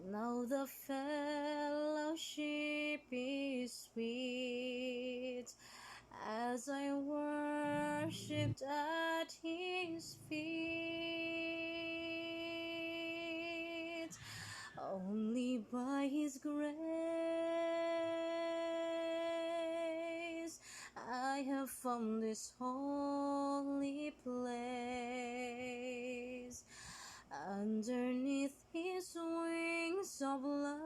Now the fellowship is sweet as I worshipped at his feet. Only by his grace I have found this holy place. Underneath his wings of love,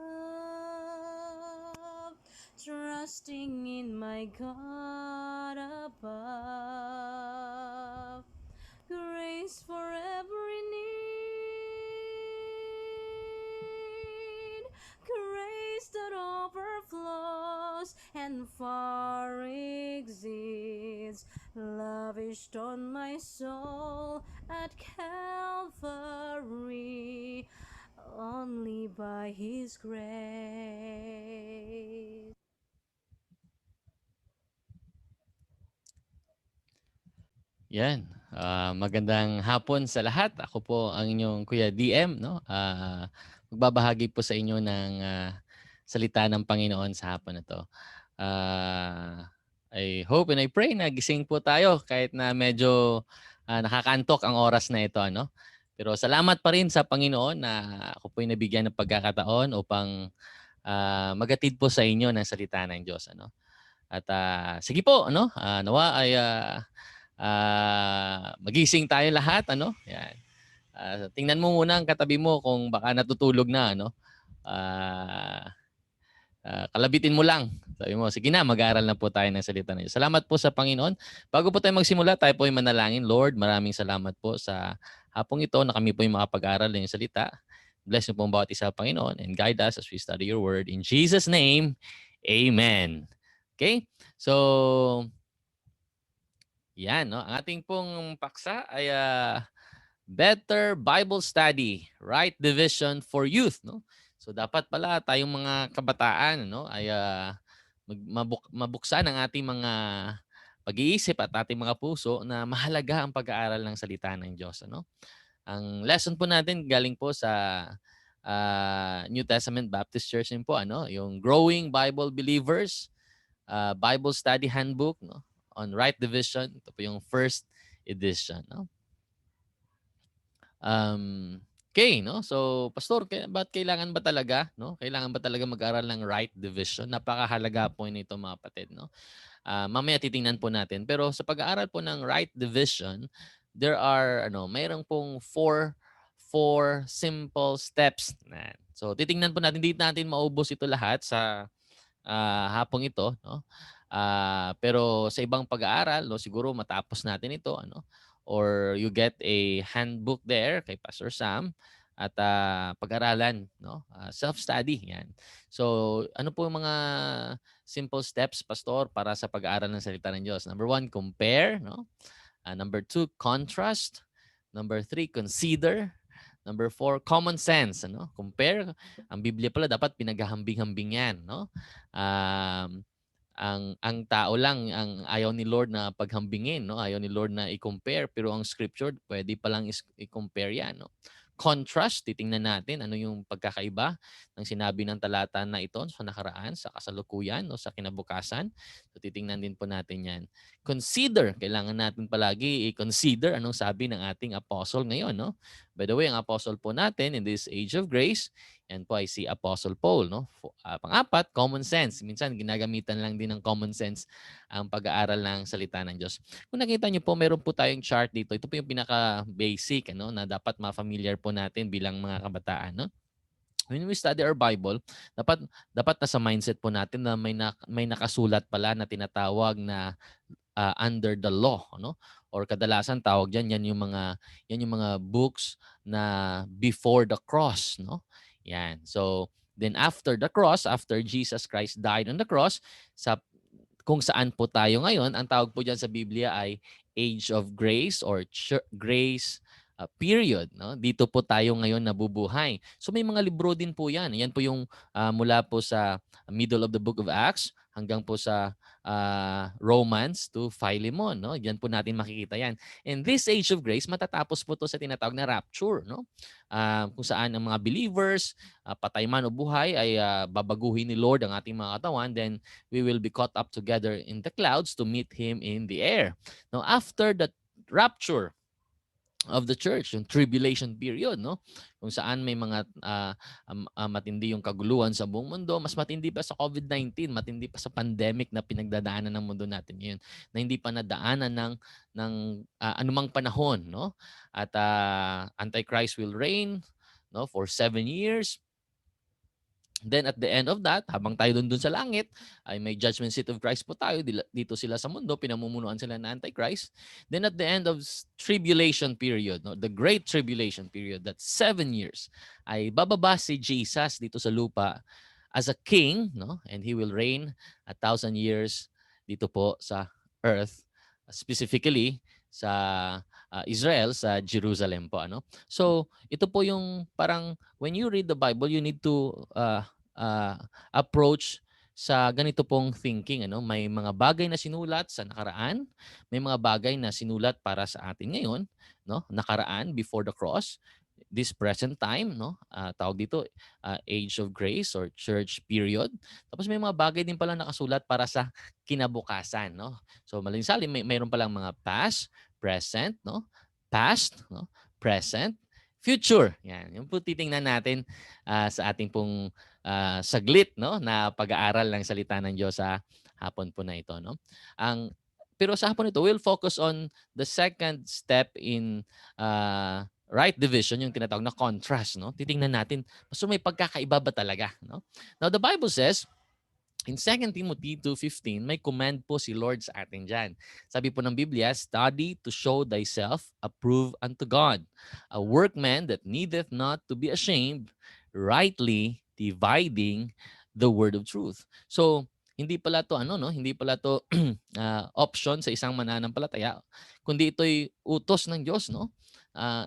trusting in my God above. Grace for every need, grace that overflows and far exceeds, lavished on my soul at Calvary, only by his grace. Yan. Magandang hapon sa lahat. Ako po ang inyong Kuya DM, no? Magbabahagi po sa inyo ng salita ng Panginoon sa hapon na 'to. I hope and I pray na gising po tayo kahit na medyo nakakantok ang oras na ito, ano? Pero salamat pa rin sa Panginoon na ako po'y nabigyan ng pagkakataon upang magatid po sa inyo ng salita ng Diyos, ano? At sige po, ano? Nawa ay magising tayo lahat, ano? Yan. Tingnan mo muna ang katabi mo kung baka natutulog na, ano? Ah, Kalabitin mo lang. Sabi mo, sige na, mag-aaral na po tayo ng salita ng Diyos. Salamat po sa Panginoon. Bago po tayo magsimula, tayo po ay manalangin. Lord, maraming salamat po sa hapong ito na kami po ay makapag-aaral ng salita. Bless niyo po ang bawat isa, Panginoon, and guide us as we study your word. In Jesus' name, Amen. Okay? So, yan, no? Ang ating pong paksa ay Better Bible Study, Right Division for Youth, no? So dapat pala tayong mga kabataan, no, ay mabuksan ang ating mga pag-iisip at ating mga puso na mahalaga ang pag-aaral ng salita ng Diyos, ano? Ang lesson po natin galing po sa New Testament Baptist Church din po, ano, yung Growing Bible Believers Bible Study Handbook, no, on Right Division. Ito po yung first edition, no? Okay, no? So, pastor, ba't kailangan ba talaga, no? Kailangan ba talaga mag-aral ng right division? Napakahalaga po nito, mga kapatid, no? Mamaya titingnan po natin. Pero sa pag-aaral po ng right division, there are mayroong pong four simple steps. So, titingnan po natin, hindi natin maubos ito lahat sa hapong ito, no? Pero sa ibang pag-aaral, no, siguro matapos natin ito, ano, or you get a handbook there kay Pastor Sam at pag-aralan, no? Self-study, yan. So, ano po yung mga simple steps, Pastor, para sa pag-aaral ng salita ng Diyos? Number 1, compare, no? Number 2, contrast. Number 3, consider. Number 4, common sense, ano? Compare. Ang Biblia pala dapat pinaghahambing-hambing 'yan, no? Um, ang tao lang ang ayaw ni Lord na paghambingin, no? Ayaw ni Lord na i-compare, pero ang scripture pwede pa lang i-compare 'yan, no? Contrast, titingnan natin ano yung pagkakaiba ng sinabi ng talata na ito sa nakaraan, sa kasalukuyan, no, sa kinabukasan. So titingnan din po natin 'yan. Consider, kailangan natin palagi i-consider anong sabi ng ating apostle ngayon, no? By the way, ang apostle po natin in this age of grace, yan po ay si Apostle Paul, no? Pang-apat, common sense. Minsan ginagamitan lang din ng common sense ang pag-aaral ng salita ng Diyos. Kung nakita niyo po, meron po tayong chart dito. Ito po yung pinaka-basic, ano, na dapat ma-familiar po natin bilang mga kabataan, no? When we study our Bible, dapat nasa mindset po natin na may nakasulat pala na tinatawag na under the law, no? Or kadalasan tawag diyan yan yung mga books na before the cross, no? Yan. So then after the cross, after Jesus Christ died on the cross, sa kung saan po tayo ngayon, ang tawag po diyan sa Biblia ay age of grace or grace period, no? Dito po tayo ngayon nabubuhay. So may mga libro din po 'yan. Yan po yung mula po sa middle of the book of Acts, hanggang po sa Romans to Philemon, no? Diyan po natin makikita 'yan. And this age of grace matatapos po 'to sa tinatawag na rapture, no? Kung saan ang mga believers, patay man o buhay ay babaguhin ni Lord ang ating mga katawan, then we will be caught up together in the clouds to meet him in the air. Now after the rapture of the church, yung tribulation period, no? Kung saan may mga matindi yung kaguluhan sa buong mundo, mas matindi pa sa COVID-19, matindi pa sa pandemic na pinagdadaanan ng mundo natin ngayon, na hindi pa nadaanan ng anumang panahon, no? At Antichrist will reign, no, for 7 years. Then at the end of that, habang tayo dun sa langit, ay may judgment seat of Christ po tayo. Dito sila sa mundo, pinamumunuan sila ng Antichrist. Then at the end of tribulation period, no, the great tribulation period, that's 7 years, ay bababa si Jesus dito sa lupa as a king, no? And he will reign 1,000 years dito po sa earth, specifically sa Israel, sa Jerusalem po, ano? So, ito po yung parang when you read the Bible, you need to approach sa ganito pong thinking, ano? May mga bagay na sinulat sa nakaraan, may mga bagay na sinulat para sa atin ngayon, no? Nakaraan before the cross, this present time, no? Tawag dito age of grace or church period. Tapos may mga bagay din pala nakasulat para sa kinabukasan, no? So malinsali mayroon palang mga past, present, no? Past, no? Present, future. Yan. Yung po titingnan natin sa ating pong saglit, no, na pag-aaral ng salita ng Diyos sa hapon po na ito, no. Pero sa hapon ito, we'll focus on the second step in right division, yung tinatawag na contrast, no. Titingnan natin, so may pagkakaiba ba talaga, no? Now the Bible says in 2 Timothy 2:15, may command po si Lord sa atin diyan. Sabi po ng Biblia, study to show thyself approved unto God, a workman that needeth not to be ashamed, rightly dividing the word of truth. So, hindi pala to ano, no, hindi pala to option sa isang mananampalataya, kundi ito'y utos ng Diyos, no?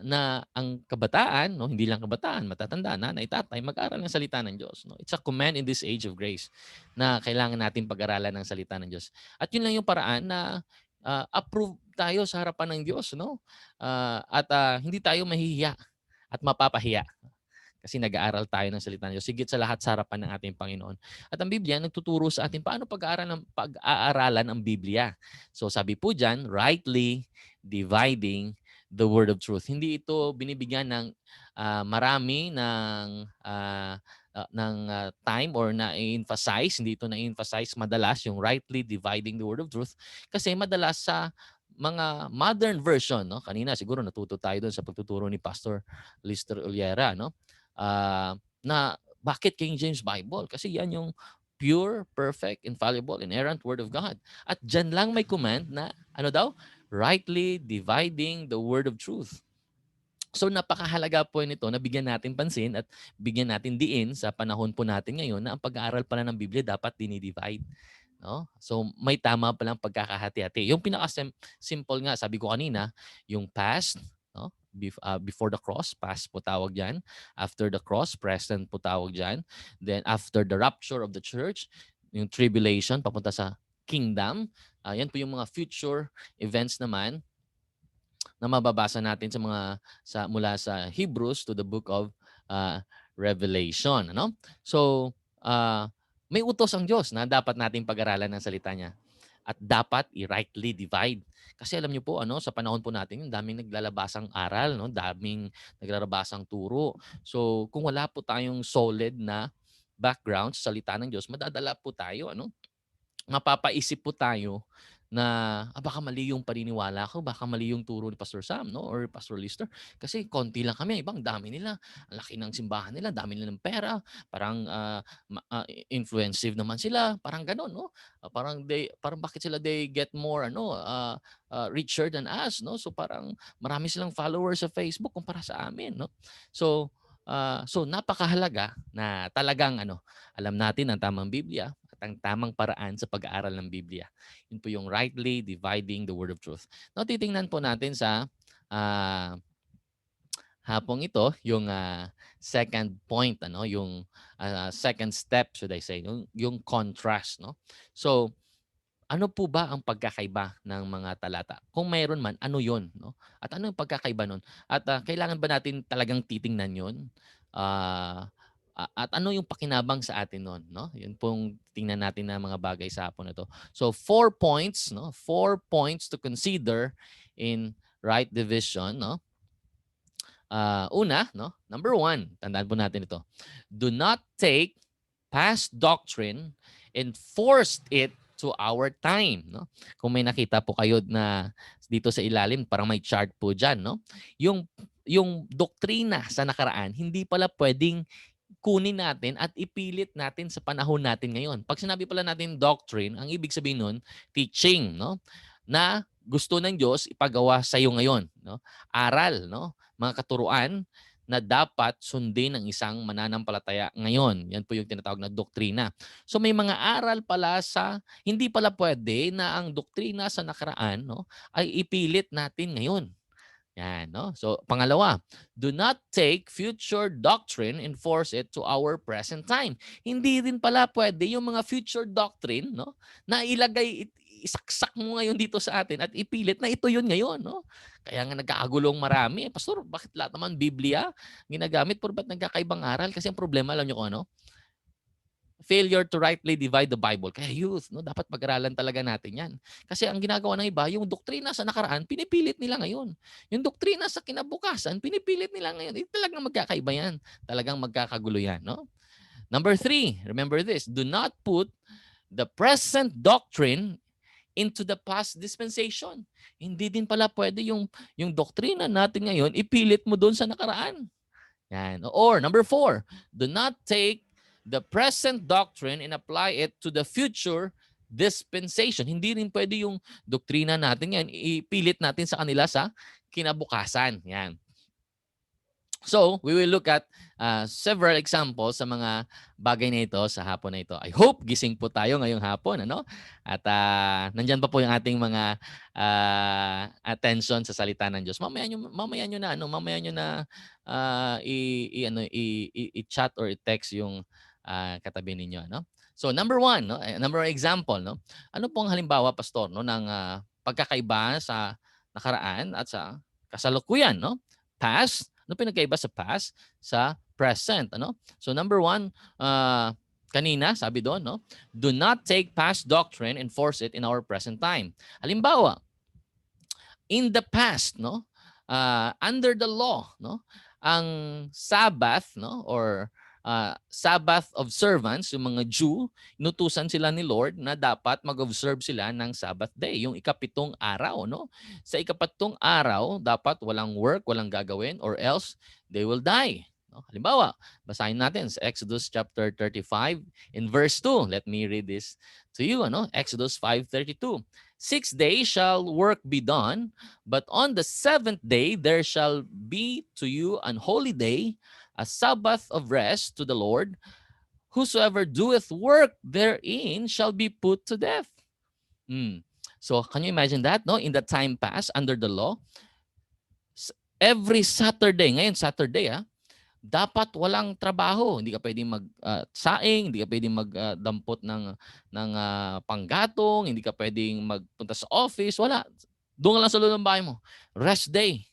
Na ang kabataan, no, hindi lang kabataan, matatanda, nanay, tatay, mag-aral ng salita ng Diyos, no? It's a command in this age of grace na kailangan natin pag-aralan ng salita ng Diyos. At yun lang yung paraan na approve tayo sa harapan ng Diyos, no? Hindi tayo mahihiya at mapapahiya kasi nag-aaral tayo ng salita ng Diyos. Higit sa lahat sa harapan ng ating Panginoon. At ang Biblia nagtuturo sa atin paano pag-aaralan ang Biblia. So sabi po diyan, rightly dividing the word of truth. Hindi ito binibigyan ng marami ng time or na-emphasize. Hindi ito na-emphasize madalas yung rightly dividing the word of truth kasi madalas sa mga modern version, no? Kanina siguro natuto tayo doon sa pagtuturo ni Pastor Lister Uliera, no? Na bakit King James Bible? Kasi yan yung pure, perfect, infallible, inerrant Word of God. At dyan lang may command na, ano daw? Rightly dividing the word of truth. So napakahalaga po nito na bigyan natin pansin at bigyan natin diin sa panahon po natin ngayon na ang pag-aaral pala ng Biblia dapat dinidivide. No? So may tama palang pagkakahati-hati. Yung pinaka-simple nga, sabi ko kanina, yung past, no? Before the cross, past po tawag dyan. After the cross, present po tawag dyan. Then after the rapture of the church, yung tribulation, papunta sa kingdom. Yan po yung mga future events naman na mababasa natin mula sa Hebrews to the book of Revelation, ano? So, may utos ang Diyos na dapat nating pag-aralan ng salita niya at dapat i-rightly divide. Kasi alam niyo po ano, sa panahon po natin, yung daming naglalabasang aral, no? Daming naglalabasang turo. So, kung wala po tayong solid na background sa salita ng Diyos, madadala po tayo, ano? Mapapaisip po tayo na baka mali yung paniniwala ko, baka mali yung turo ni Pastor Sam, no, or Pastor Lister. Kasi konti lang kami, ibang dami nila. Ang laki ng simbahan nila, dami nilang pera, parang influensive naman sila, parang gano'n, no? Parang bakit sila they get more richer than us, no? So parang marami silang followers sa Facebook kumpara sa amin, no? So napakahalaga na talagang alam natin ang tamang Biblia at ang tamang paraan sa pag-aaral ng Biblia. Yun po yung rightly dividing the word of truth. Now, titingnan po natin sa hapong ito, yung second point, yung second step, should I say, yung contrast. No? So, ano po ba ang pagkakaiba ng mga talata? Kung mayroon man, ano yon? No? At ano yung pagkakaiba nun? At kailangan ba natin talagang titingnan yon? Ah, at ano yung pakinabang sa atin nun? No? Yun pong tingnan natin na mga bagay sa hapon na to. So 4 points, no? 4 points to consider in right division. No? Una, no? Number 1, tandaan po natin ito. Do not take past doctrine and force it to our time. No? Kung may nakita po kayo na dito sa ilalim, parang may chart po dyan. No? Yung doktrina sa nakaraan, hindi pala pwedeng kunin natin at ipilit natin sa panahon natin ngayon. Pag sinabi pala natin doctrine, ang ibig sabihin nun, teaching, no? Na gusto ng Diyos ipagawa sa iyo ngayon, no? Aral, no? Mga katuruan na dapat sundin ng isang mananampalataya ngayon. Yan po yung tinatawag na doktrina. So may mga aral pala sa hindi pala pwede na ang doktrina sa nakaraan, no, ay ipilit natin ngayon. Yan, no? So, pangalawa, do not take future doctrine and force it to our present time. Hindi din pala pwede yung mga future doctrine, no, na ilagay, isaksak mo ngayon dito sa atin at ipilit na ito yun ngayon, no? Kaya nga nagkakagulong marami. Pastor, bakit lahat naman Biblia ginagamit? Pero ba't nagkakaibang aral? Kasi ang problema, alam nyo kung ano? Failure to rightly divide the Bible. Kaya youth, no, dapat pag-aralan talaga natin yan. Kasi ang ginagawa ng iba, yung doktrina sa nakaraan, pinipilit nila ngayon. Yung doktrina sa kinabukasan, pinipilit nila ngayon. Talagang magkakaiba yan. Talagang magkakagulo yan. No? Number 3, remember this, do not put the present doctrine into the past dispensation. Hindi din pala pwede yung doktrina natin ngayon, ipilit mo doon sa nakaraan. Yan. Or number 4, do not take the present doctrine and apply it to the future dispensation. Hindi rin pwede yung doktrina natin yan, ipilit natin sa kanila sa kinabukasan. Yan. So, we will look at several examples sa mga bagay na ito sa hapon na ito. I hope gising po tayo ngayong hapon. Ano? At nandyan pa po yung ating mga attention sa salita ng Diyos. Mamaya nyo na, mamaya nyo na i-chat or i-text yung katabi ninyo. No? So, number 1, no? Number 1 example. No? Ano pong halimbawa, Pastor, no, ng pagkakaiba sa nakaraan at sa kasalukuyan? No? Past. Ano pinagkaiba sa past sa present, ano? So number 1, kanina sabi doon, no? Do not take past doctrine and force it in our present time. Halimbawa, in the past, no? Under the law, no? Ang Sabbath, no, or Sabbath observance, yung mga Jew, inutusan sila ni Lord na dapat mag-observe sila ng Sabbath day, yung ikapitong araw. No? Sa ikapitong araw, dapat walang work, walang gagawin, or else they will die. No? Halimbawa, basahin natin sa Exodus chapter 35 in verse 2. Let me read this to you. Ano? Exodus 5:32. 6 days shall work be done, but on the 7th day there shall be to you an holy day, a Sabbath of rest to the Lord. Whosoever doeth work therein shall be put to death. So can you imagine that? No, in the time past under the law, every Saturday, ngayon Saturday, dapat walang trabaho. Hindi ka pwedeng magsaing, hindi ka pwedeng magdampot ng panggatong, hindi ka pwedeng magpunta sa office, wala. Doon ka lang sa loob ng bahay mo. Rest day.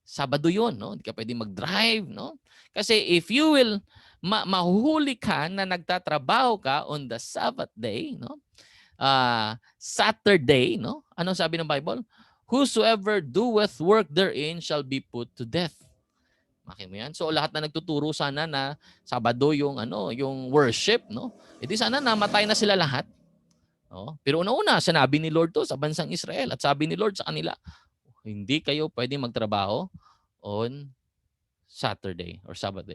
Sabado 'yon, no? Hindi ka pwedeng mag-drive, no? Kasi if you will mahuhuli ka na nagtatrabaho ka on the Sabbath day, no? Saturday, no? Ano sabi ng Bible? Whosoever doeth work therein shall be put to death. Makin mo yan. So lahat na nagtuturo sana na Sabado yung yung worship, no? Edi sana namatay na sila lahat. No? Pero una-una sinabi ni Lord to sa bansang Israel at sabi ni Lord sa kanila, hindi kayo pwedeng magtrabaho on Saturday or Sabbath.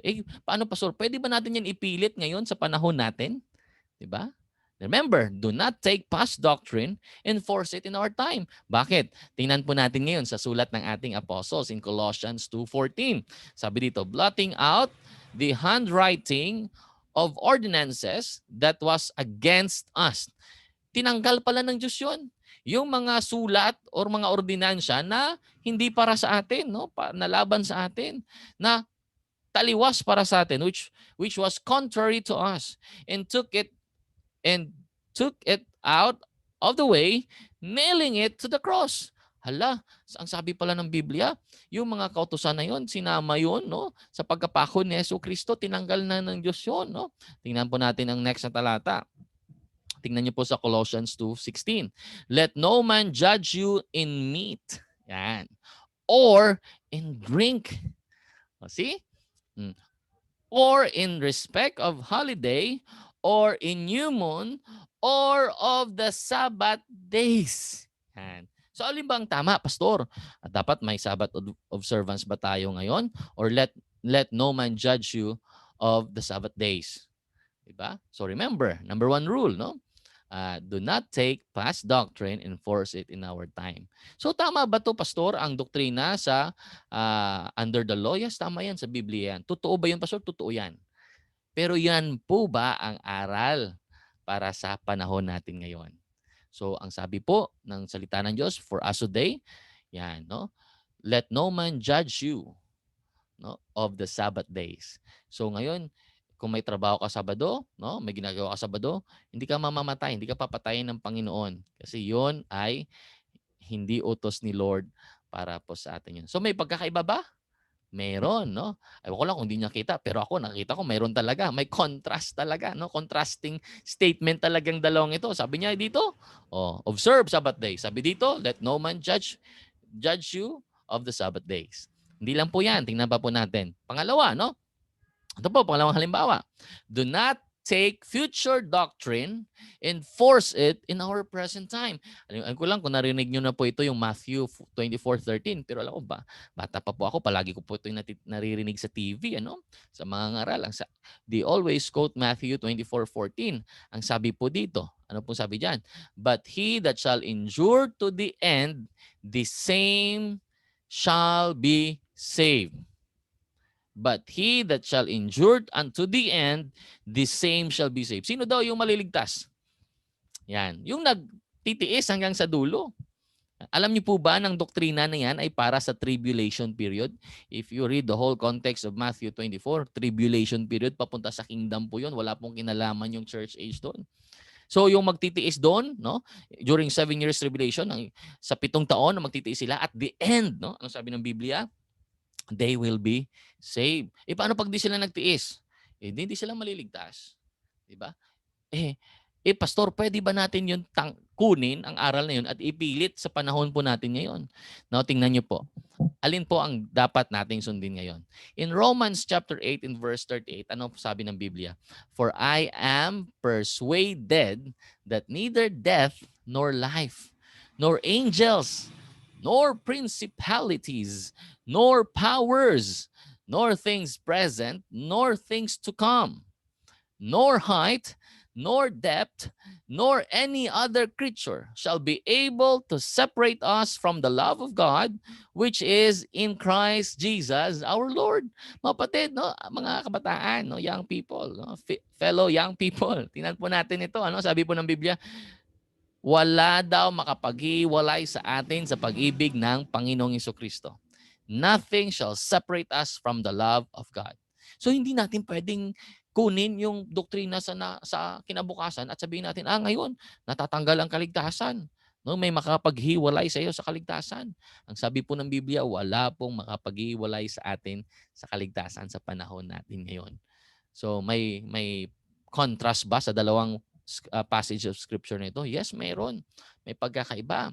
Paano, Pastor? Pwede ba natin yan ipilit ngayon sa panahon natin? Diba? Remember, do not take past doctrine and force it in our time. Bakit? Tingnan po natin ngayon sa sulat ng ating apostles in Colossians 2:14. Sabi dito, blotting out the handwriting of ordinances that was against us. Tinanggal pala ng Diyos yun. yung mga sulat or mga ordinansya na hindi para sa atin, no? Nalaban sa atin, na taliwas para sa atin, which was contrary to us, and and took it out of the way, nailing it to the cross. Hala, ang sabi pala ng Biblia, yung mga kautusan na yon, sinama yon, no? Sa pagkapako ni Jesucristo, tinanggal na ng Diyos yon, no? Tingnan po natin ang next na talata. Tingnan niyo po sa Colossians 2:16. Let no man judge you in meat, yan, or in drink. See? Or in respect of holiday, or in new moon, or of the Sabbath days. Yan. So alin ba ang tama, pastor? Dapat may Sabbath observance ba tayo ngayon? Or let no man judge you of the Sabbath days. Diba? So remember, number 1 rule, no? Do not take past doctrine and force it in our time. So tama ba to, pastor, ang doktrina sa under the law? Yes, tama yan sa Biblia yan. Totoo ba yun, pastor? Totoo yan. Pero yan po ba ang aral para sa panahon natin ngayon? So ang sabi po ng salita ng Diyos for us today, yan, no? Let no man judge you, no, of the Sabbath days. So ngayon, kung may trabaho ka Sabado, no, may ginagawa ka Sabado, hindi ka mamamatay, hindi ka papatayin ng Panginoon. Kasi yon ay hindi utos ni Lord para po sa atin yun. So may pagkakaiba ba? Meron, no? Ewan ko lang kung hindi niya kita, pero ako nakita ko meron talaga. May contrast talaga, no? Contrasting statement talagang dalawang ito. Sabi niya dito, observe Sabbath day. Sabi dito, let no man judge you of the Sabbath days. Hindi lang po yan. Tingnan pa po natin. Pangalawa, no? Ito po, pangalawang halimbawa. Do not take future doctrine and force it in our present time. Alam ko lang kung narinig nyo na po ito yung Matthew 24:13. Pero alam ko ba, bata pa po ako, palagi ko po ito yung naririnig sa TV, ano? Sa mga ngaral. They always quote Matthew 24:14. Ang sabi po dito, ano po sabi dyan? But he that shall endure to the end, the same shall be saved. But he that shall endure unto the end, the same shall be saved. Sino daw yung maliligtas? Yan. Yung nagtitiis hanggang sa dulo. Alam niyo po ba ng doktrina na yan ay para sa tribulation period? If you read the whole context of Matthew 24, tribulation period, papunta sa kingdom po yun. Wala pong kinalaman yung church age doon. So yung magtitiis doon, no, during 7 years tribulation, sa 7 taon na magtitiis sila, at the end, no, ano sabi ng Biblia? They will be saved. Paano pag di sila nagtiis? Hindi sila maliligtas. Diba? Pastor, pwede ba natin yun kunin ang aral na yun at ipilit sa panahon po natin ngayon? No, tingnan nyo po. Alin po ang dapat nating sundin ngayon? In Romans chapter 8 in verse 38, ano sabi ng Biblia? For I am persuaded that neither death nor life, nor angels, nor principalities, nor powers, nor things present, nor things to come, nor height, nor depth, nor any other creature shall be able to separate us from the love of God, which is in Christ Jesus our Lord. Mapatid, no? Mga kabataan, no? Young people, no? Fellow young people. Tingnan po natin ito. Ano? Sabi po ng Biblia, wala daw makapaghiwalay sa atin sa pag-ibig ng Panginoong Jesucristo. Nothing shall separate us from the love of God. So hindi natin pwedeng kunin yung doktrina sa kinabukasan at sabihin natin, ngayon, natatanggal ang kaligtasan. No, may makapaghiwalay sa iyo sa kaligtasan. Ang sabi po ng Biblia, wala pong makapaghiwalay sa atin sa kaligtasan sa panahon natin ngayon. So may contrast ba sa dalawang passage of scripture nito? Yes, mayroon. May pagkakaiba.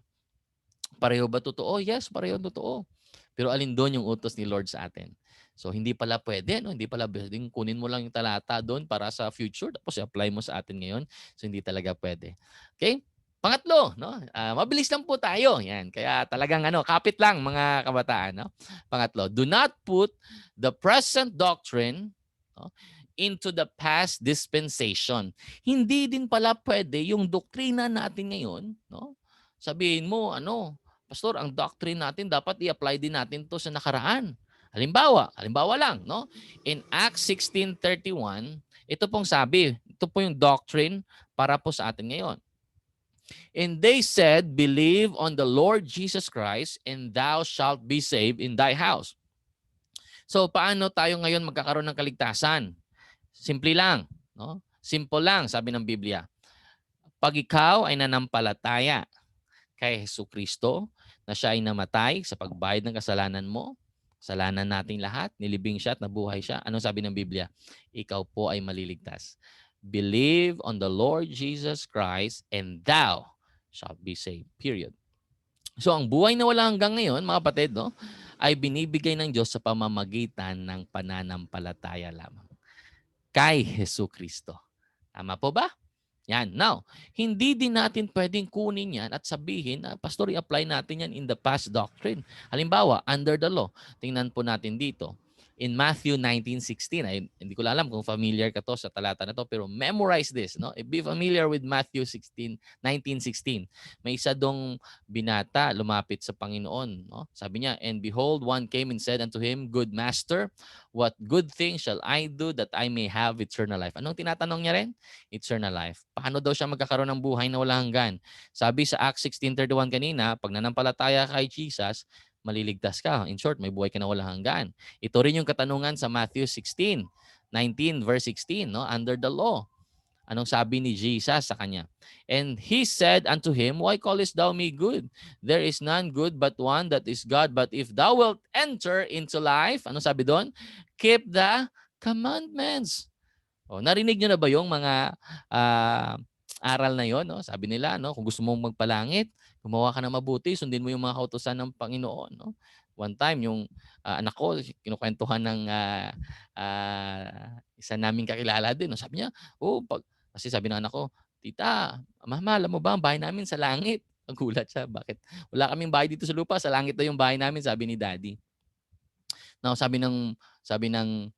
Pareho ba totoo? Yes, pareho totoo. Pero alin doon yung utos ni Lord sa atin? So hindi pala pwede, no? Hindi pala pwedeng kunin mo lang yung talata doon para sa future tapos i-apply mo sa atin ngayon. So hindi talaga pwede. Okay? Pangatlo, no? Mabilis lang po tayo. Yan. Kaya talagang kapit lang mga kabataan, no? Pangatlo, do not put the present doctrine, no, into the past dispensation. Hindi din pala pwede yung doktrina natin ngayon, no? Sabihin mo, Pastor, ang doctrine natin dapat i-apply din natin to sa nakaraan. Halimbawa lang, no? In Acts 16:31, ito pong sabi, ito po yung doctrine para po sa atin ngayon. And they said, believe on the Lord Jesus Christ, and thou shalt be saved in thy house. So paano tayo ngayon magkakaroon ng kaligtasan? Simple lang, no? Simple lang, sabi ng Biblia. Pag ikaw ay nanampalataya kay Jesucristo na siya ay namatay sa pagbayad ng kasalanan mo, kasalanan nating lahat, nilibing siya at nabuhay siya. Ano sabi ng Biblia? Ikaw po ay maliligtas. Believe on the Lord Jesus Christ and thou shalt be saved. Period. So ang buhay na wala hanggang ngayon, mga kapatid, no, ay binibigay ng Diyos sa pamamagitan ng pananampalataya lamang kay Jesucristo. Tama po ba? Yan. Now, hindi din natin pwedeng kunin yan at sabihin na, Pastor, i-apply natin yan in the past doctrine. Halimbawa, under the law. Tingnan po natin dito. In Matthew 19:16, ay hindi ko alam kung familiar ka to sa talata na to, pero memorize this. No? Be familiar with Matthew 19:16. May isa dong binata lumapit sa Panginoon. No? Sabi niya, and behold, one came and said unto him, Good Master, what good thing shall I do that I may have eternal life? Anong tinatanong niya rin? Eternal life. Paano daw siya magkakaroon ng buhay na walang hanggan? Sabi sa Acts 16:31 kanina, pag nanampalataya kay Jesus, maliligtas ka. In short, may buhay ka na walang hanggan. Ito rin yung katanungan sa Matthew 16:19 verse 16, no? Under the law. Anong sabi ni Jesus sa kanya? And he said unto him, Why callest thou me good? There is none good but one, that is God. But if thou wilt enter into life, anong sabi doon? Keep the commandments. O, narinig nyo na ba yung mga aral na yon? No? Sabi nila, no, kung gusto mong magpalangit, gumawa ka na mabuti, sundin mo yung mga kautusan ng Panginoon. No? One time, yung anak ko, kinukwentuhan ng isa naming kakilala din. No? Sabi niya, kasi sabi ng anak ko, Tita, Mama, alam mo ba, ang bahay namin sa langit. Nagulat siya, bakit? Wala kaming bahay dito sa lupa, sa langit daw yung bahay namin, sabi ni Daddy. Now, sabi ng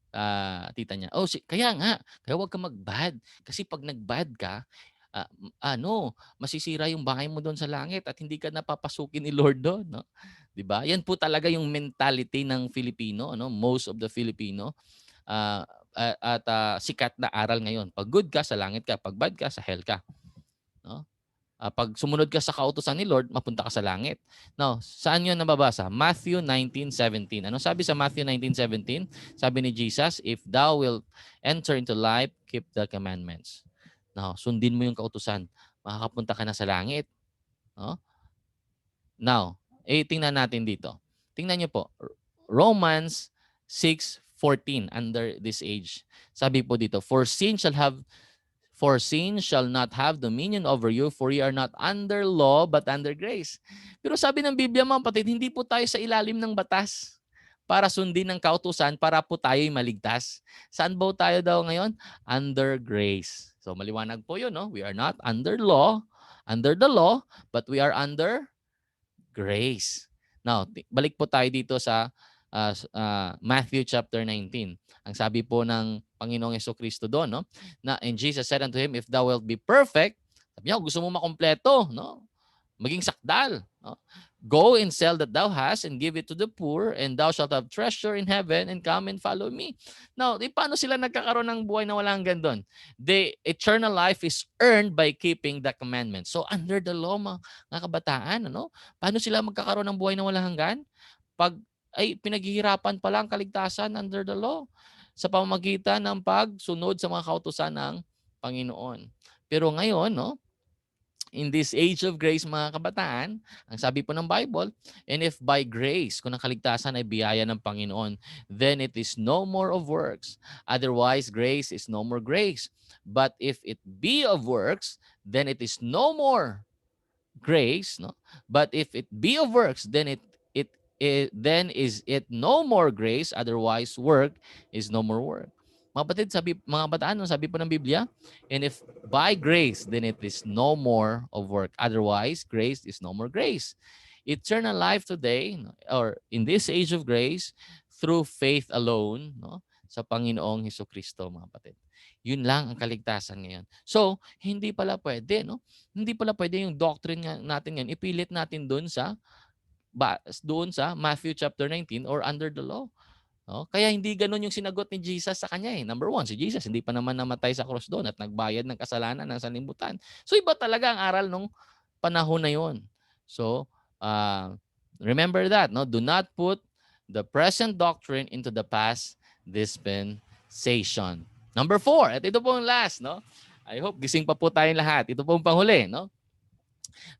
tita niya, kaya nga, kaya huwag ka mag-bad. Kasi pag nag-bad ka, masisira yung bahay mo doon sa langit at hindi ka napapasukin ni Lord doon, no? 'Di ba? Yan po talaga yung mentality ng Filipino, no? Most of the Filipino at sikat na aral ngayon. Pag good ka sa langit ka, pag bad ka sa hell ka, no? Pag sumunod ka sa kautusan ni Lord, mapunta ka sa langit. Now, saan yun nababasa? Matthew 19:17. Ano sabi sa Matthew 19:17? Sabi ni Jesus, if thou wilt enter into life, keep the commandments. Now, sundin mo yung kautusan. Makakapunta ka na sa langit. No? Now, tingnan natin dito. Tingnan niyo po. Romans 6:14 under this age. Sabi po dito, For sin shall not have dominion over you, for ye are not under law, but under grace. Pero sabi ng Biblia, mga kapatid, hindi po tayo sa ilalim ng batas para sundin ng kautusan para po tayo'y maligtas. Saan ba tayo daw ngayon? Under grace. So maliwanag po yun, no? We are not under the law, but we are under grace. Now, balik po tayo dito sa Matthew chapter 19. Ang sabi po ng Panginoong Jesucristo doon, no? And Jesus said unto him, if thou wilt be perfect, sabi niya, gusto mo makompleto, no? Maging sakdal, no? Go and sell that thou hast and give it to the poor, and thou shalt have treasure in heaven, and come and follow me. Now, paano sila nagkakaroon ng buhay na walang hanggan doon? The eternal life is earned by keeping the commandments. So, under the law, mga kabataan, ano? Paano sila magkakaroon ng buhay na walang hanggan? Pag pinaghihirapan pa lang kaligtasan under the law sa pamamagitan ng pagsunod sa mga kautusan ng Panginoon. Pero ngayon, no, in this age of grace, mga kabataan, ang sabi po ng Bible, and if by grace, kung ang kaligtasan ay biyaya ng Panginoon, then it is no more of works. Otherwise, grace is no more grace. But if it be of works, then it is no more grace, no? But if it be of works, then then is it no more grace, otherwise work is no more work. Mga batid, mga bataan, sabi po ng Biblia, and if by grace, then it is no more of work. Otherwise, grace is no more grace. Eternal life today, or in this age of grace, through faith alone, no, sa Panginoong Hesukristo, mga batid. Yun lang ang kaligtasan ngayon. So, hindi pala pwede, no? Hindi pala pwede yung doctrine natin ngayon, ipilit natin doon sa Matthew chapter 19 or under the law. No? Kaya hindi ganun yung sinagot ni Jesus sa kanya. Number one, si Jesus hindi pa naman namatay sa cross doon at nagbayad ng kasalanan ng sanlibutan. So iba talaga ang aral panahon na yon. So, remember that, no? Do not put the present doctrine into the past dispensation. Number 4, at ito po ang last, no? I hope gising pa po tayong lahat. Ito po ang panghuli, no?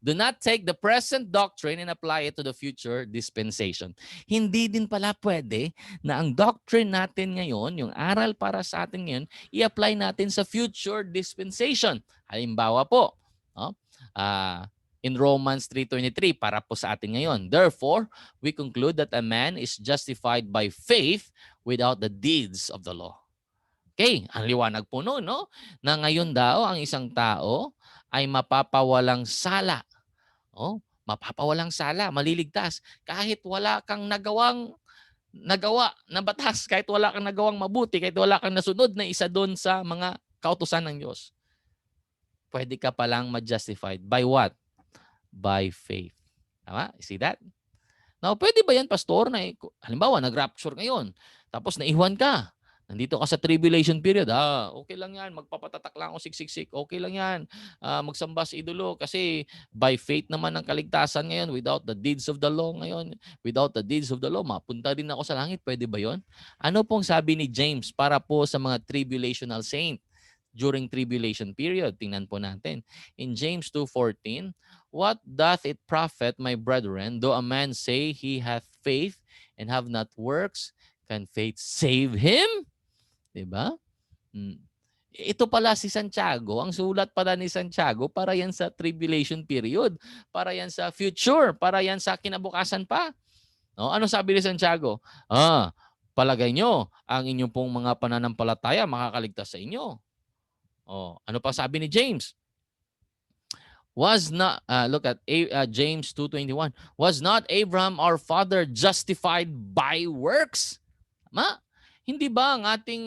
Do not take the present doctrine and apply it to the future dispensation. Hindi din pala pwede na ang doctrine natin ngayon, yung aral para sa atin ngayon, i-apply natin sa future dispensation. Halimbawa po, no? In Romans 3:23, para po sa atin ngayon. Therefore, we conclude that a man is justified by faith without the deeds of the law. Okay, ang liwanag po noon, no? Na ngayon daw, ang isang tao ay mapapawalang sala. Oh, mapapawalang sala, maliligtas. Kahit wala kang nagawa na batas, kahit wala kang nagawang mabuti, kahit wala kang nasunod na isa doon sa mga kautusan ng Diyos. Pwede ka palang ma-justified. By what? By faith. Tama? See that? Now, pwede ba yan, pastor, na halimbawa, nag-rapture ngayon, tapos naiwan ka. Nandito ka sa tribulation period. Okay lang yan. Magpapatatak lang ako siksik. Okay lang yan. Magsamba sa idolo. Kasi by faith naman ang kaligtasan ngayon. Without the deeds of the law ngayon. Without the deeds of the law, mapunta din ako sa langit. Pwede ba yon? Ano pong sabi ni James para po sa mga tribulational saint during tribulation period? Tingnan po natin. In James 2:14, what doth it profit, my brethren, though a man say he hath faith and have not works? Can faith save him? Diba? Ito pala si Santiago, ang sulat pala ni Santiago, para yan sa tribulation period, para yan sa future, para yan sa kinabukasan pa. No? Ano sabi ni Santiago? Palagay nyo, ang inyong pong mga pananampalataya makakaligtas sa inyo. Ano pa sabi ni James? Was not, look at James 2:21, was not Abraham our father justified by works? Hindi ba ang ating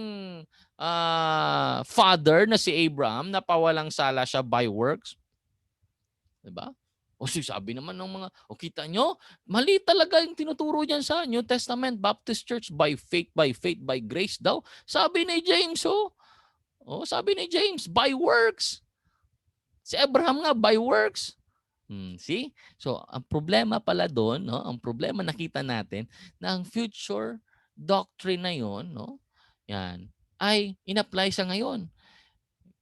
father na si Abraham napawalang sala siya by works? Diba? Sabi naman ng mga, kita nyo, mali talaga yung tinuturo niyan sa New Testament Baptist Church, by faith, by grace daw. Sabi ni James, sabi ni James, by works. Si Abraham nga, by works. See? So, ang problema pala doon, no? Ang problema nakita natin na ang future doctrine na yon, no? Yan, ay in-apply sa ngayon.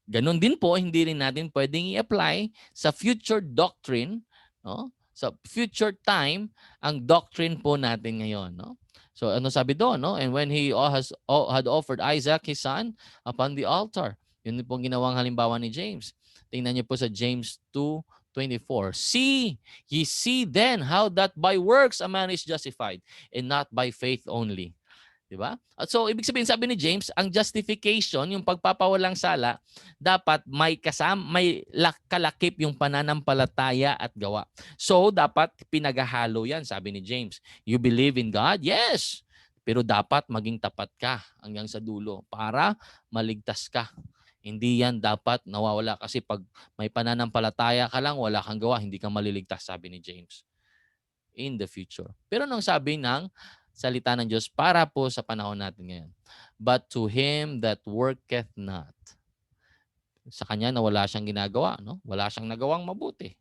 Ganon din po, hindi rin natin pwedeng i-apply sa future doctrine, no? Sa future time, ang doctrine po natin ngayon, no? So, ano sabi doon, no? And when he had offered Isaac, his son, upon the altar. Yun po ginawang halimbawa ni James. Tingnan niyo po sa James 2:24. Ye see then how that by works a man is justified, and not by faith only. Diba? At so, ibig sabihin, sabi ni James, ang justification, yung pagpapawalang sala, dapat may kalakip yung pananampalataya at gawa. So, dapat pinaghahalo yan, sabi ni James. You believe in God? Yes. Pero dapat maging tapat ka hanggang sa dulo para maligtas ka. Hindi yan dapat nawawala, kasi pag may pananampalataya ka lang, wala kang gawa, hindi ka maliligtas, sabi ni James. In the future. Pero nung sabi ng salita ng Diyos para po sa panahon natin ngayon, but to him that worketh not. Sa kanya na wala siyang ginagawa, no? Wala siyang nagawang mabuti.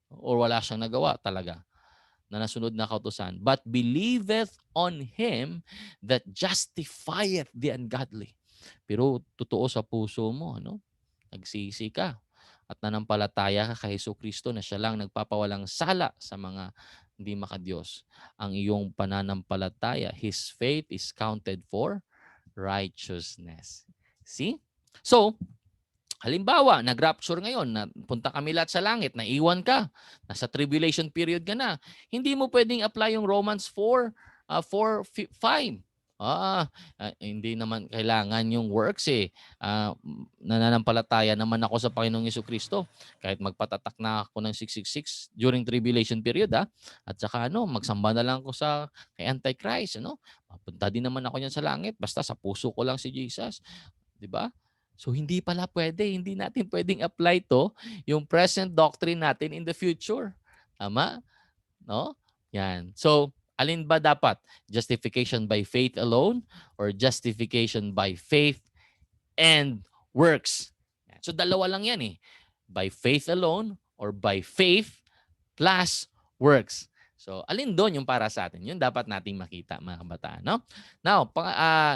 Or wala siyang nagawa talaga na nasunod na kautusan. But believeth on him that justifieth the ungodly. Pero totoo sa puso mo, no? Nagsisi ka at nanampalataya ka kay Jesucristo na siya lang nagpapawalang sala sa mga hindi makadiyos. Ang iyong pananampalataya, his faith is counted for righteousness. See? So, halimbawa, nag-rapture ngayon, punta kami lahat sa langit, naiwan ka, nasa tribulation period ka na, hindi mo pwedeng apply yung Romans 4:5. Hindi naman kailangan yung works nananampalataya naman ako sa Panginoong Jesucristo. Kahit magpatatak na ako ng 666 during tribulation period, at saka magsamba na lang ako kay Antichrist, Mapunta din naman ako niyan sa langit basta sa puso ko lang si Jesus. 'Di ba? So hindi pala pwede, hindi natin pwedeng apply to yung present doctrine natin in the future. Tama? No? Yan. So, alin ba dapat? Justification by faith alone or justification by faith and works? So dalawa lang yan By faith alone or by faith plus works. So, alin doon yung para sa atin? Yun dapat nating makita, mga kabataan. No? Now,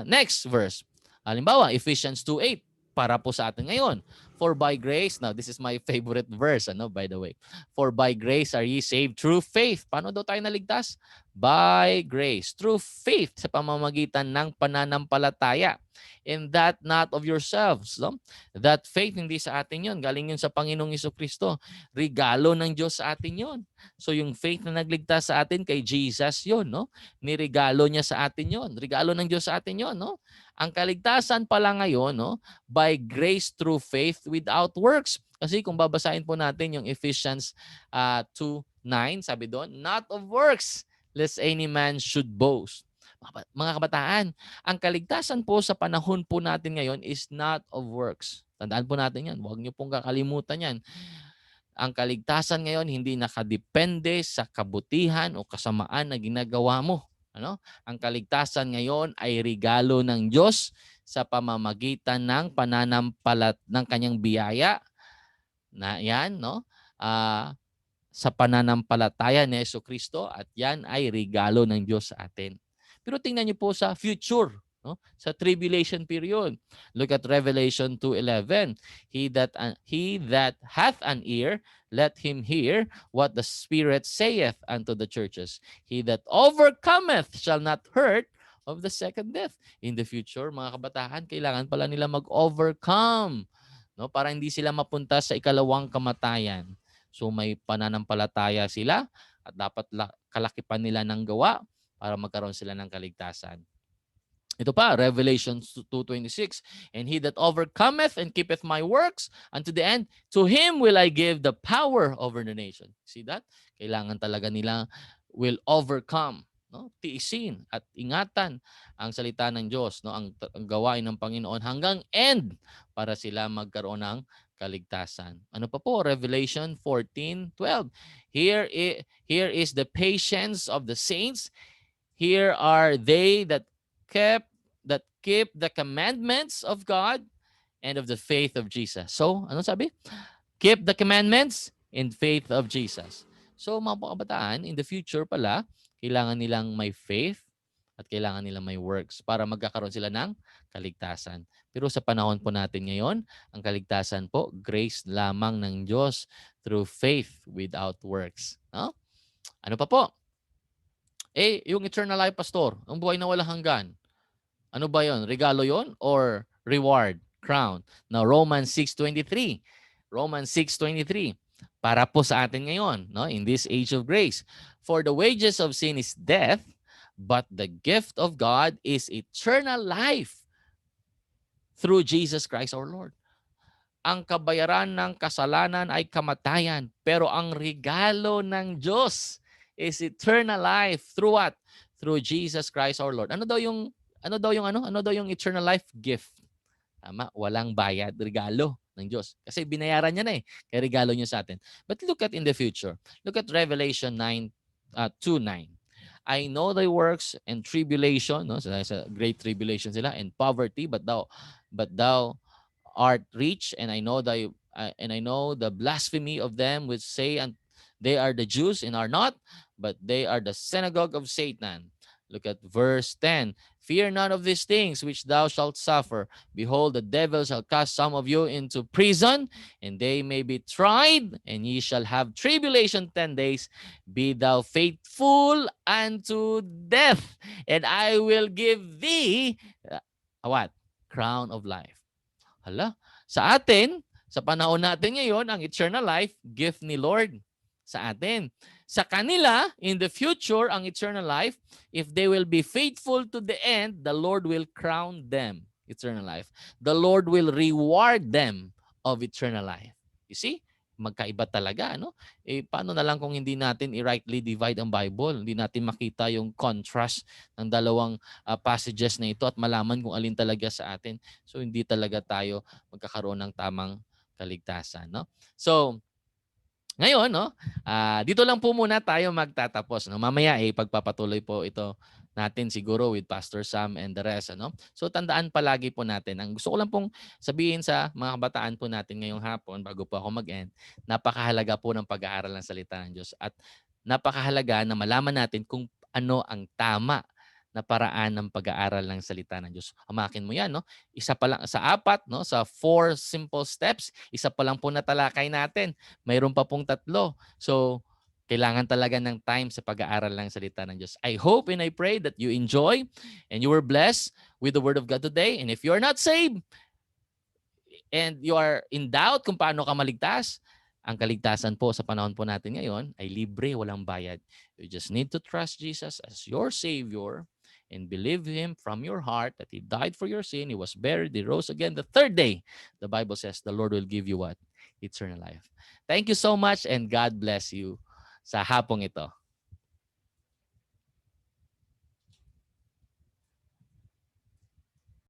next verse. Halimbawa, Ephesians 2:8. Para po sa atin ngayon. For by grace, now this is my favorite verse, by the way. For by grace are ye saved through faith. Paano daw tayo naligtas? By grace. Through faith sa pamamagitan ng pananampalataya. And that not of yourselves. No? That faith hindi sa atin yun. Galing yun sa Panginoong Jesucristo. Regalo ng Diyos sa atin yun. So yung faith na nagligtas sa atin kay Jesus yun. No? Nirigalo niya sa atin yun. Regalo ng Diyos sa atin yun. No? Ang kaligtasan pala ngayon, no, by grace through faith without works. Kasi kung babasahin po natin yung Ephesians 2:9, sabi doon, not of works, lest any man should boast. Mga kabataan, ang kaligtasan po sa panahon po natin ngayon is not of works. Tandaan po natin yan. Huwag niyo pong kakalimutan yan. Ang kaligtasan ngayon hindi nakadepende sa kabutihan o kasamaan na ginagawa mo. Ang kaligtasan ngayon ay regalo ng Diyos sa pamamagitan ng ng kanyang biyaya na yan, sa pananampalataya ni Jesucristo, at yan ay regalo ng Diyos sa atin. Pero tingnan niyo po sa future, sa tribulation period. Look at Revelation 2:11. He that hath an ear, let him hear what the Spirit saith unto the churches. He that overcometh shall not hurt of the second death. In the future, mga kabataan, kailangan pala nila mag-overcome, para hindi sila mapunta sa ikalawang kamatayan. So may pananampalataya sila at dapat kalakipan nila ng gawa para magkaroon sila ng kaligtasan. Ito pa, Revelation 2:26. And he that overcometh and keepeth my works unto the end, to him will I give the power over the nation. See that? Kailangan talaga nila will overcome. Tiisin at ingatan ang salita ng Diyos, ang gawain ng Panginoon hanggang end para sila magkaroon ng kaligtasan. Ano pa po? Revelation 14:12. Here is the patience of the saints. Here are they that keep the commandments of God and of the faith of Jesus. So, ano sabi? Keep the commandments and faith of Jesus. So, mga kabataan, in the future pala, kailangan nilang may faith at kailangan nilang may works para magkakaroon sila ng kaligtasan. Pero sa panahon po natin ngayon, ang kaligtasan po, grace lamang ng Diyos through faith without works. No? Ano pa po? Yung eternal life, pastor, ang buhay na walang hanggan. Ano ba yon? Regalo yon or reward, crown? Now, Romans 6:23. Romans 6:23. Para po sa atin ngayon, in this age of grace. For the wages of sin is death, but the gift of God is eternal life through Jesus Christ our Lord. Ang kabayaran ng kasalanan ay kamatayan, pero ang regalo ng Diyos is eternal life through what? Through Jesus Christ our Lord. Ano daw yung eternal life? Gift. Tama, walang bayad, regalo ng Diyos. Kasi binayaran niya na kaya regalo niya sa atin. But look at in the future. Look at Revelation 2:9. I know thy works and tribulation, so sa great tribulation sila, and poverty, but thou art rich, and I know the blasphemy of them which say and they are the Jews and are not, but they are the synagogue of Satan. Look at verse 10. Fear none of these things which thou shalt suffer. Behold, the devil shall cast some of you into prison, and they may be tried, and ye shall have tribulation 10 days. Be thou faithful unto death, and I will give thee what? Crown of life. Hala, sa atin, sa panahon natin ngayon, ang eternal life, gift ni Lord sa atin. Sa kanila, in the future, ang eternal life, if they will be faithful to the end, the Lord will crown them eternal life. The Lord will reward them of eternal life. You see? Magkaiba talaga, paano na lang kung hindi natin i-rightly divide ang Bible? Hindi natin makita yung contrast ng dalawang passages na ito at malaman kung alin talaga sa atin. So, hindi talaga tayo magkakaroon ng tamang kaligtasan, So, Ngayon, no, dito lang po muna tayo magtatapos. No? Mamaya pagpapatuloy po ito natin siguro with Pastor Sam and the rest. Ano? So tandaan palagi po natin. Ang gusto ko lang pong sabihin sa mga kabataan po natin ngayong hapon bago po ako mag-end, napakahalaga po ng pag-aaral ng salita ng Diyos at napakahalaga na malaman natin kung ano ang tama na paraan ng pag-aaral ng salita ng Diyos. Hamakin mo 'yan, no? Isa pa lang sa apat, no? Sa 4 simple steps, isa pa lang po natalakay natin. Mayroon pa pong 3. So, kailangan talaga ng time sa pag-aaral ng salita ng Diyos. I hope and I pray that you enjoy and you were blessed with the Word of God today. And if you're not saved and you are in doubt kung paano ka maligtas, ang kaligtasan po sa panahon po natin ngayon ay libre, walang bayad. You just need to trust Jesus as your Savior and believe Him from your heart that He died for your sin, He was buried, He rose again the 3rd day. The Bible says the Lord will give you what? Eternal life. Thank you so much and God bless you sa hapong ito.